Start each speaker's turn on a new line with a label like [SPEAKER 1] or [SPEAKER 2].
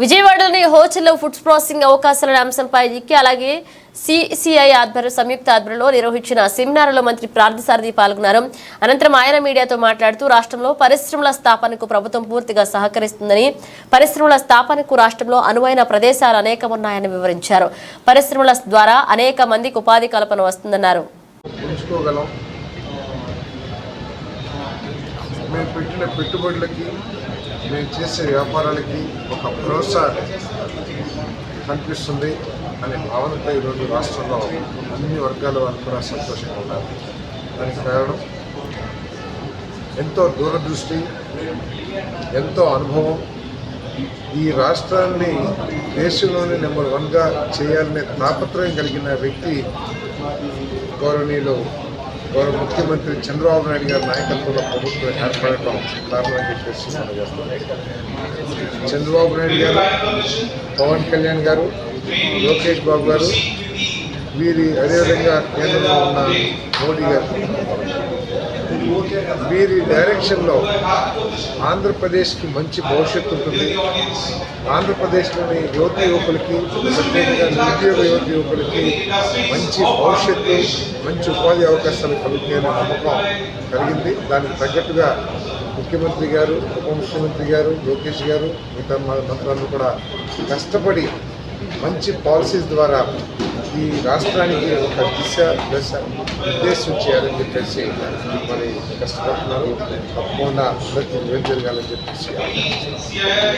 [SPEAKER 1] విజయవాడలోని హోటల్లో food processing అవకాశాల అంశంపై అలాగే సిసిఐ సంయుక్త ఆధ్వర్యంలో నిర్వహించిన సెమినార్లో మంత్రి పార్థసారథి పాల్గొన్నారు. అనంతరం ఆయన మీడియాతో మాట్లాడుతూ రాష్ట్రంలో పరిశ్రమల స్థాపనకు ప్రభుత్వం పూర్తిగా సహకరిస్తుందని, పరిశ్రమల స్థాపనకు రాష్ట్రంలో అనువైన ప్రదేశాలు అనేకం ఉన్నాయని వివరించారు. పరిశ్రమల ద్వారా అనేక మందికి ఉపాధి కల్పన వస్తుందన్నారు.
[SPEAKER 2] మేము చేసే వ్యాపారాలకి ఒక భరోసా కనిపిస్తుంది అనే భావనతో ఈరోజు రాష్ట్రంలో అన్ని వర్గాల వారు కూడా సంతోషంగా ఉన్నారు. దానికి కారణం ఎంతో దూరదృష్టి, ఎంతో అనుభవం. ఈ రాష్ట్రాన్ని దేశంలోనే నెంబర్ 1గా చేయాలనే తాపత్రయం కలిగిన వ్యక్తి గౌరవ ముఖ్యమంత్రి చంద్రబాబు నాయుడు గారి నాయకత్వంలో ప్రభుత్వం ఏర్పడటం కారణమని చెప్పేసి చంద్రబాబు నాయుడు గారు, పవన్ కళ్యాణ్ గారు, లోకేష్ బాబు గారు, అదేవిధంగా కేంద్రంలో ఉన్న మోడీ గారు, వీరి డైరెక్షన్లో ఆంధ్రప్రదేశ్కి మంచి భవిష్యత్తు ఉంటుంది. ఆంధ్రప్రదేశ్లోని యువకులకి, ప్రత్యేకంగా నిరుద్యోగ యువకులకి మంచి భవిష్యత్తు, మంచి ఉపాధి అవకాశాలు కలుగుతాయనే నమ్మకం కలిగింది. దానికి తగ్గట్టుగా ముఖ్యమంత్రి గారు, ఉప ముఖ్యమంత్రి గారు, లోకేష్ గారు, మిగతా మంత్రులు కూడా కష్టపడి మంచి పాలసీస్ ద్వారా ఈ రాష్ట్రానికి ఒక దశ నిర్దేశం చేయాలని చెప్పేసి మరి కష్టపడుతున్నారు. తప్పకుండా అందరికీ జరగాలని చెప్పేసి